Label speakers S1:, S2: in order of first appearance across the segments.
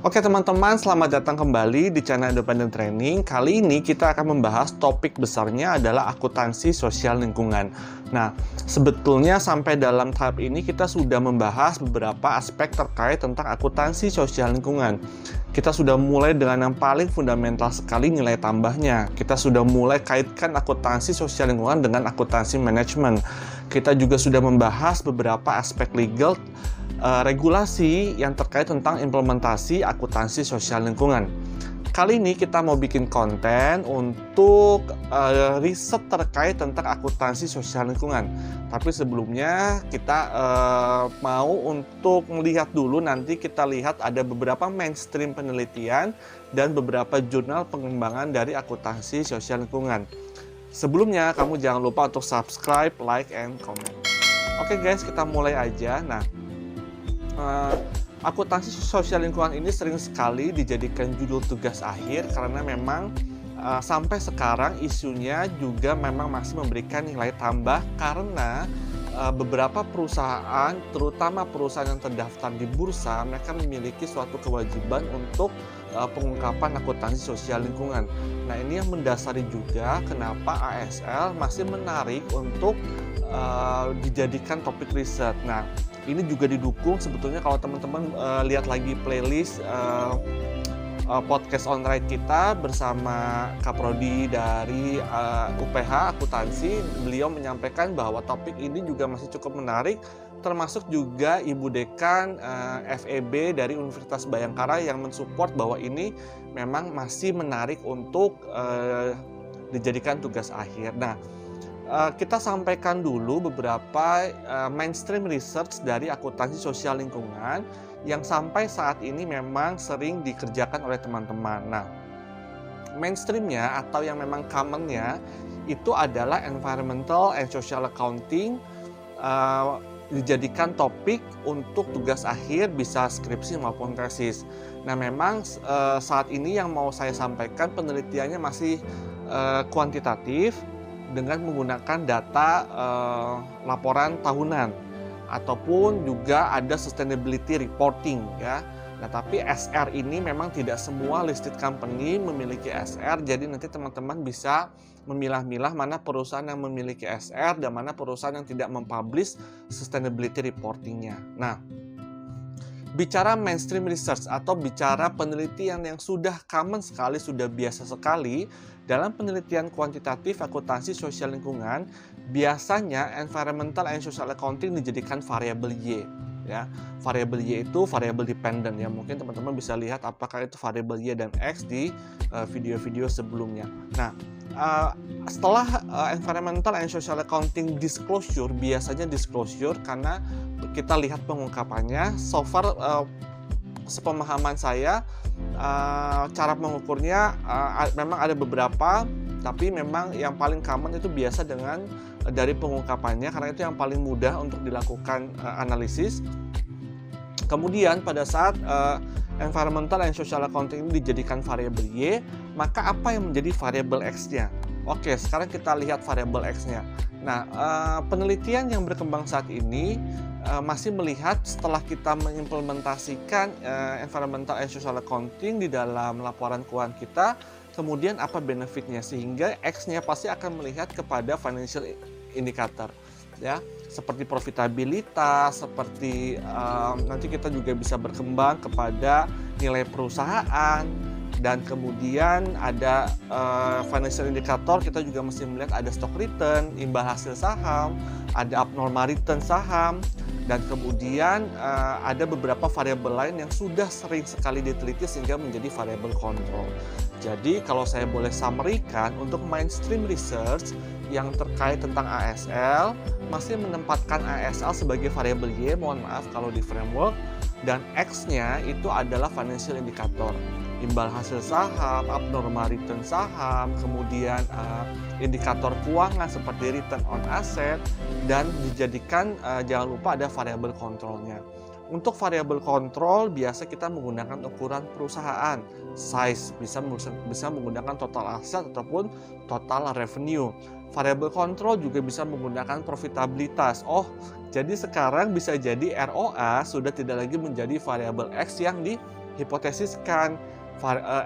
S1: Oke teman-teman, selamat datang kembali di channel Independent Training. Kali ini kita akan membahas topik besarnya adalah akuntansi sosial lingkungan. Nah, sebetulnya sampai dalam tahap ini kita sudah membahas beberapa aspek terkait tentang akuntansi sosial lingkungan. Kita sudah mulai dengan yang paling fundamental sekali, nilai tambahnya. Kita sudah mulai kaitkan akuntansi sosial lingkungan dengan akuntansi manajemen. Kita juga sudah membahas beberapa aspek legal, regulasi yang terkait tentang implementasi akuntansi sosial lingkungan. Kali ini kita mau bikin konten untuk riset terkait tentang akuntansi sosial lingkungan. Tapi sebelumnya kita mau untuk melihat dulu, nanti kita lihat ada beberapa mainstream penelitian dan beberapa jurnal pengembangan dari akuntansi sosial lingkungan. Sebelumnya kamu jangan lupa untuk subscribe, like, and comment. Oke guys, kita mulai aja. Nah, akuntansi sosial lingkungan ini sering sekali dijadikan judul tugas akhir karena memang sampai sekarang isunya juga memang masih memberikan nilai tambah karena beberapa perusahaan, terutama perusahaan yang terdaftar di bursa, mereka memiliki suatu kewajiban untuk pengungkapan akuntansi sosial lingkungan. Nah, ini yang mendasari juga kenapa ASL masih menarik untuk dijadikan topik riset. Nah, ini juga didukung sebetulnya kalau teman-teman lihat lagi playlist podcast on-ride kita bersama Kak Prodi dari UPH Akuntansi. Beliau menyampaikan bahwa topik ini juga masih cukup menarik, termasuk juga Ibu Dekan FEB dari Universitas Bhayangkara yang mensupport bahwa ini memang masih menarik untuk dijadikan tugas akhir. Nah, kita sampaikan dulu beberapa mainstream research dari akuntansi sosial lingkungan yang sampai saat ini memang sering dikerjakan oleh teman-teman. Nah, mainstreamnya atau yang memang commonnya itu adalah environmental and social accounting, dijadikan topik untuk tugas akhir, bisa skripsi maupun tesis. Nah, memang saat ini yang mau saya sampaikan penelitiannya masih kuantitatif, dengan menggunakan data laporan tahunan ataupun juga ada sustainability reporting ya. Nah, tapi SR ini memang tidak semua listed company memiliki SR, jadi nanti teman-teman bisa memilah-milah mana perusahaan yang memiliki SR dan mana perusahaan yang tidak mempublish sustainability reportingnya. Nah, bicara mainstream research atau bicara penelitian yang sudah common sekali, sudah biasa sekali, dalam penelitian kuantitatif akuntansi sosial lingkungan, biasanya environmental and social accounting dijadikan variabel Y. Ya, variabel Y itu variabel dependent ya. Mungkin teman-teman bisa lihat apakah itu variabel Y dan X di video-video sebelumnya. Nah, setelah environmental and social accounting disclosure, biasanya disclosure karena kita lihat pengungkapannya. So far, sepemahaman saya, cara mengukurnya memang ada beberapa, tapi memang yang paling common itu biasa dengan dari pengungkapannya karena itu yang paling mudah untuk dilakukan analisis. Kemudian pada saat environmental and social accounting ini dijadikan variabel Y, maka apa yang menjadi variabel X-nya? Oke, sekarang kita lihat variabel X-nya. Nah, penelitian yang berkembang saat ini masih melihat setelah kita mengimplementasikan environmental and social accounting di dalam laporan keuangan kita, kemudian apa benefitnya, sehingga X-nya pasti akan melihat kepada financial indicator ya, seperti profitabilitas, seperti nanti kita juga bisa berkembang kepada nilai perusahaan. Dan kemudian ada financial indicator, kita juga mesti melihat ada stock return, imbal hasil saham, ada abnormal return saham, dan kemudian ada beberapa variabel lain yang sudah sering sekali diteliti sehingga menjadi variabel kontrol. Jadi kalau saya boleh summary-kan, untuk mainstream research yang terkait tentang ASL masih menempatkan ASL sebagai variabel Y, mohon maaf kalau di framework, dan X-nya itu adalah financial indicator. Imbal hasil saham, abnormal return saham, kemudian indikator keuangan seperti return on asset, dan dijadikan jangan lupa ada variabel kontrolnya. Untuk variabel kontrol biasa kita menggunakan ukuran perusahaan, size, bisa menggunakan total aset ataupun total revenue. Variabel kontrol juga bisa menggunakan profitabilitas. Oh, jadi sekarang bisa jadi ROA sudah tidak lagi menjadi variabel X yang hipotesiskan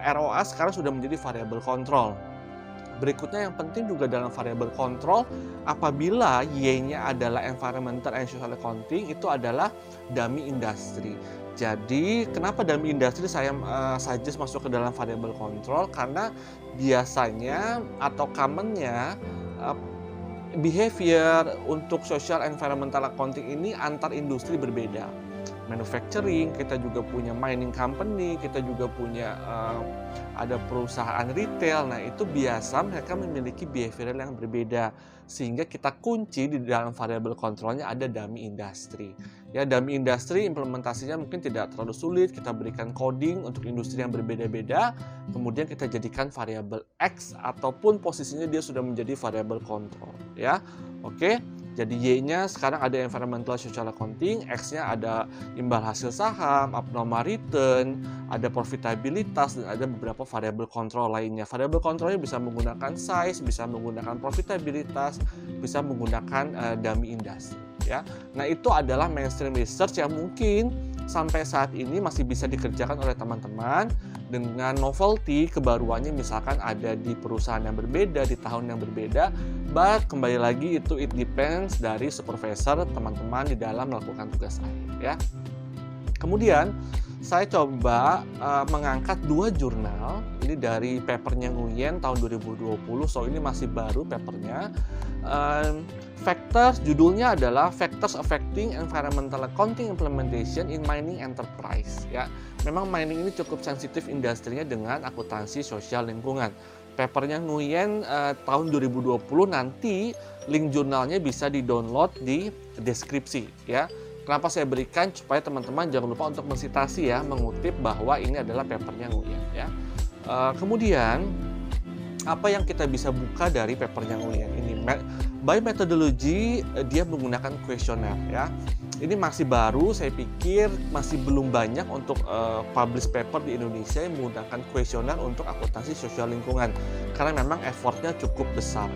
S1: ROA sekarang sudah menjadi variable control. Berikutnya yang penting juga dalam variable control, apabila Y-nya adalah environmental and social accounting, itu adalah dummy industry. Jadi kenapa dummy industry saya suggest masuk ke dalam variable control, karena biasanya atau commonnya behavior untuk social environmental accounting ini antar industri berbeda. Manufacturing, kita juga punya mining company, kita juga punya ada perusahaan retail. Nah, itu biasa mereka memiliki behavior yang berbeda, sehingga kita kunci di dalam variable controlnya ada dummy industry. Ya, dummy industry implementasinya mungkin tidak terlalu sulit, kita berikan coding untuk industri yang berbeda-beda, kemudian kita jadikan variable X ataupun posisinya dia sudah menjadi variable control, ya. Oke. Jadi Y-nya sekarang ada environmental social accounting, X-nya ada imbal hasil saham, abnormal return, ada profitabilitas, dan ada beberapa variable control lainnya. Variable controlnya bisa menggunakan size, bisa menggunakan profitabilitas, bisa menggunakan dummy industry. Ya. Nah, itu adalah mainstream research yang mungkin sampai saat ini masih bisa dikerjakan oleh teman-teman dengan novelty, kebaruannya misalkan ada di perusahaan yang berbeda, di tahun yang berbeda, but kembali lagi itu it depends dari supervisor teman-teman di dalam melakukan tugas akhir, ya. Kemudian saya coba mengangkat 2 jurnal, ini dari papernya Nguyen tahun 2020, so ini masih baru papernya. Factors, judulnya adalah Factors Affecting Environmental Accounting Implementation in Mining Enterprise. Ya, memang mining ini cukup sensitif industrinya dengan akuntansi sosial lingkungan. Papernya Nguyen tahun 2020, nanti link jurnalnya bisa di-download di deskripsi. Ya, kenapa saya berikan supaya teman-teman jangan lupa untuk mensitasi ya, mengutip bahwa ini adalah papernya Nguyen. Ya, kemudian apa yang kita bisa buka dari papernya Nguyen ini? By methodology, dia menggunakan kuesioner, ya. Ini masih baru, saya pikir masih belum banyak untuk publish paper di Indonesia yang menggunakan kuesioner untuk akuntansi sosial lingkungan, karena memang effortnya cukup besar.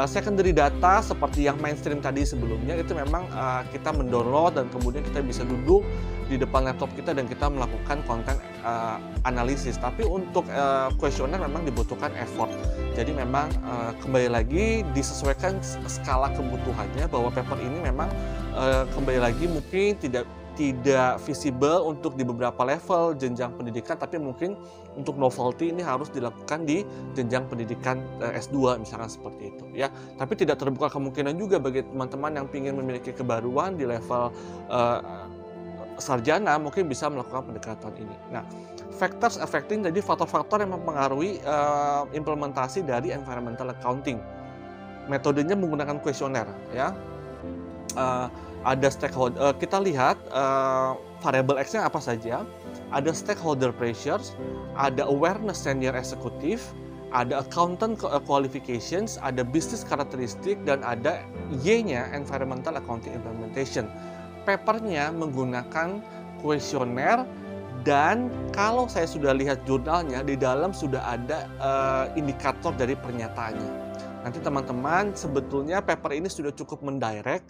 S1: Secondary data seperti yang mainstream tadi sebelumnya itu memang kita mendownload dan kemudian kita bisa duduk di depan laptop kita dan kita melakukan konten analisis. Tapi untuk kuesioner memang dibutuhkan effort. Jadi memang kembali lagi disesuaikan skala kebutuhannya, bahwa paper ini memang kembali lagi mungkin tidak visible untuk di beberapa level jenjang pendidikan, tapi mungkin untuk novelty ini harus dilakukan di jenjang pendidikan S2 misalkan seperti itu, ya. Tapi tidak terbuka kemungkinan juga bagi teman-teman yang ingin memiliki kebaruan di level sarjana, mungkin bisa melakukan pendekatan ini. Nah, factors affecting, jadi faktor-faktor yang mempengaruhi implementasi dari environmental accounting. Metodenya menggunakan kuesioner, ya. Ada stakeholder, kita lihat variable X-nya apa saja. Ada stakeholder pressures, ada awareness senior executive, ada accountant qualifications, ada business characteristic, dan ada Y-nya environmental accounting implementation. Papernya menggunakan kuesioner, dan kalau saya sudah lihat jurnalnya, di dalam sudah ada indikator dari pernyataannya. Nanti teman-teman, sebetulnya paper ini sudah cukup mendirect.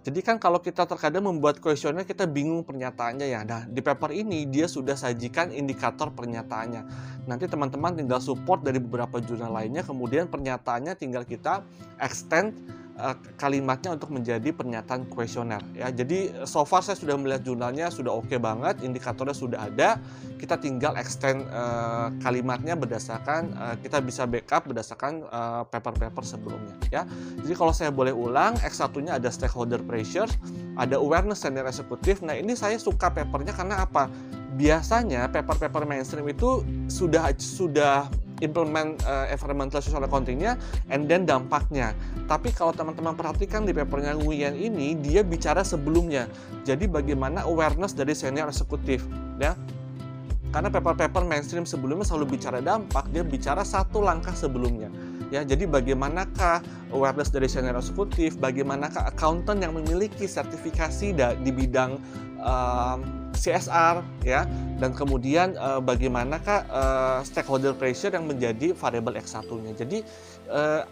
S1: Jadi kan kalau kita terkadang membuat kuesioner, kita bingung pernyataannya ya. Nah, di paper ini dia sudah sajikan indikator pernyataannya. Nanti teman-teman tinggal support dari beberapa jurnal lainnya, kemudian pernyataannya tinggal kita extend kalimatnya untuk menjadi pernyataan kuesioner, ya. Jadi so far saya sudah melihat jurnalnya sudah oke banget, indikatornya sudah ada, kita tinggal extend kalimatnya berdasarkan kita bisa backup berdasarkan paper-paper sebelumnya, ya. Jadi kalau saya boleh ulang, X1-nya ada stakeholder pressure, ada awareness senior executive. Nah, ini saya suka papernya karena apa? Biasanya paper-paper mainstream itu sudah implement environmental social accounting-nya and then dampaknya. Tapi kalau teman-teman perhatikan di papernya Nguyen ini, dia bicara sebelumnya. Jadi bagaimana awareness dari senior eksekutif, ya. Karena paper-paper mainstream sebelumnya selalu bicara dampak, dia bicara satu langkah sebelumnya. Ya, jadi bagaimanakah awareness dari senior eksekutif, bagaimanakah accountant yang memiliki sertifikasi di bidang CSR, ya, dan kemudian bagaimanakah stakeholder pressure yang menjadi variable X1-nya. Jadi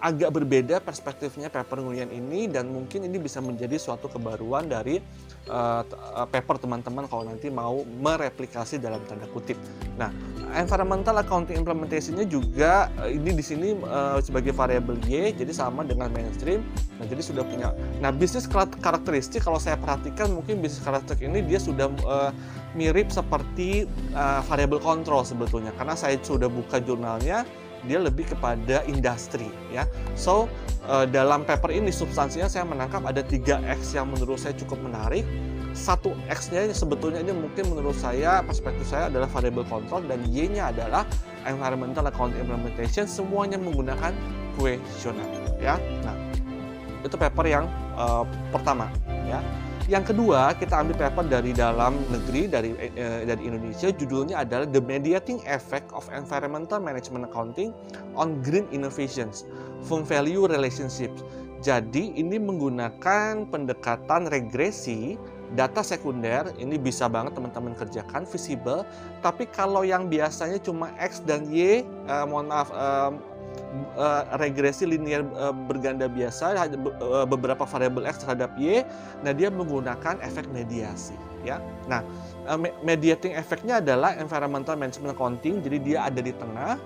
S1: agak berbeda perspektifnya paper Nguyen ini, dan mungkin ini bisa menjadi suatu kebaruan dari paper teman-teman kalau nanti mau mereplikasi dalam tanda kutip. Nah, environmental accounting implementation-nya juga ini di sini sebagai variabel Y, jadi sama dengan mainstream. Nah, jadi sudah punya. Nah, bisnis karakteristik kalau saya perhatikan mungkin bisnis karakteristik ini dia sudah mirip seperti variable control sebetulnya, karena saya sudah buka jurnalnya, dia lebih kepada industri ya. So dalam paper ini substansinya saya menangkap ada 3X yang menurut saya cukup menarik. 1X-nya sebetulnya ini mungkin menurut saya, perspektif saya adalah variable control, dan Y-nya adalah environmental accounting implementation, semuanya menggunakan questionnaire ya. Nah, itu paper yang pertama ya. Yang kedua, kita ambil paper dari dalam negeri, dari Indonesia, judulnya adalah The Mediating Effect of Environmental Management Accounting on Green Innovations, Firm Value Relationships. Jadi ini menggunakan pendekatan regresi, data sekunder, ini bisa banget teman-teman kerjakan, visible. Tapi kalau yang biasanya cuma X dan Y, regresi linear berganda biasa, beberapa variabel X terhadap Y, nah dia menggunakan efek mediasi ya. Nah, mediating efeknya adalah environmental management accounting, jadi dia ada di tengah.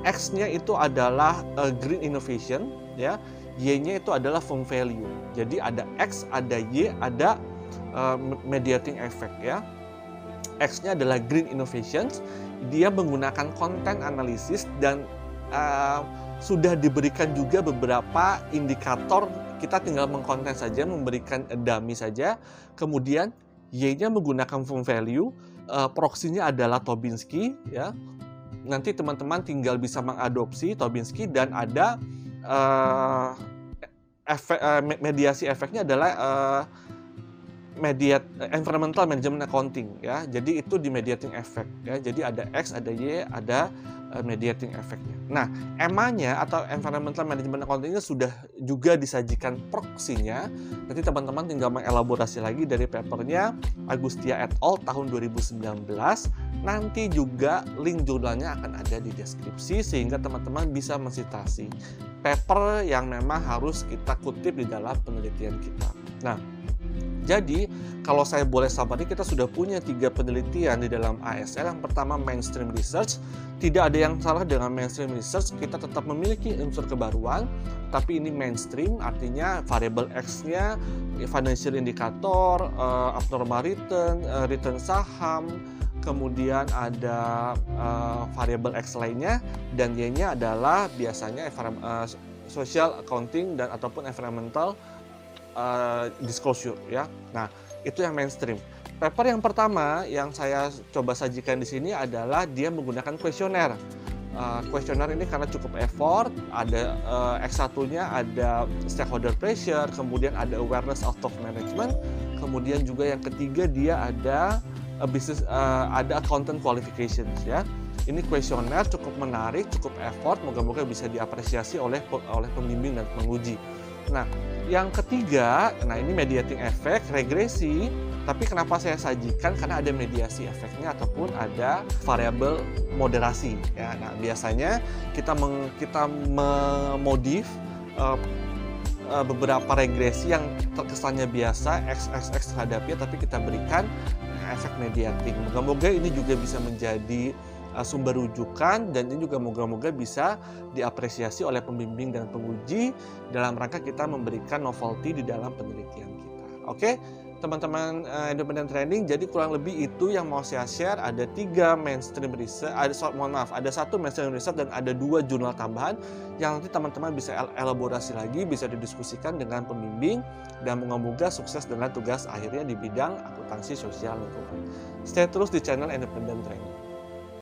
S1: X-nya itu adalah green innovation ya, Y-nya itu adalah firm value. Jadi ada X, ada Y, ada mediating effect ya. X-nya adalah green innovations, dia menggunakan content analysis dan sudah diberikan juga beberapa indikator, kita tinggal mengkonten saja, memberikan dummy saja. Kemudian Y-nya menggunakan firm value, proksinya adalah Tobinsky ya. Nanti teman-teman tinggal bisa mengadopsi Tobinsky, dan ada mediasi efeknya adalah environmental management accounting ya. Jadi itu di mediating effect ya. Jadi ada X, ada Y, ada mediating effect-nya. Nah, EMA-nya atau environmental management accounting-nya sudah juga disajikan proksinya. Nanti teman-teman tinggal mengelaborasi lagi dari papernya Agustia et al. Tahun 2019. Nanti juga link jurnalnya akan ada di deskripsi, sehingga teman-teman bisa mensitasi paper yang memang harus kita kutip di dalam penelitian kita. Nah, jadi kalau saya boleh summary, kita sudah punya 3 penelitian di dalam ASL. Yang pertama mainstream research. Tidak ada yang salah dengan mainstream research, kita tetap memiliki unsur kebaruan, tapi ini mainstream artinya variable X-nya financial indicator, abnormal return, return saham, kemudian ada variable X lainnya, dan Y-nya adalah biasanya social accounting dan ataupun environmental disclosure ya. Nah, itu yang mainstream. Paper yang pertama yang saya coba sajikan di sini adalah dia menggunakan kuesioner. Kuesioner ini karena cukup effort, ada X1-nya ada stakeholder pressure, kemudian ada awareness out of management, kemudian juga yang ketiga dia ada ada accountant qualifications ya. Ini kuesioner cukup menarik, cukup effort, moga-moga bisa diapresiasi oleh pembimbing dan penguji. Nah, yang ketiga, nah ini mediating effect, regresi. Tapi kenapa saya sajikan? Karena ada mediasi efeknya ataupun ada variabel moderasi. Ya, nah biasanya kita memodif beberapa regresi yang terkesannya biasa XXX terhadapnya, tapi kita berikan efek mediating. Moga-moga ini juga bisa menjadi sumber rujukan, dan ini juga moga-moga bisa diapresiasi oleh pembimbing dan penguji dalam rangka kita memberikan novelty di dalam penelitian kita. Oke, teman-teman independent training, jadi kurang lebih itu yang mau saya share. Ada 3 mainstream research, ada 1 mainstream research dan ada 2 jurnal tambahan yang nanti teman-teman bisa elaborasi lagi, bisa didiskusikan dengan pembimbing, dan moga-moga sukses dengan tugas akhirnya di bidang akuntansi sosial lingkungan. Stay terus di channel Independent Training.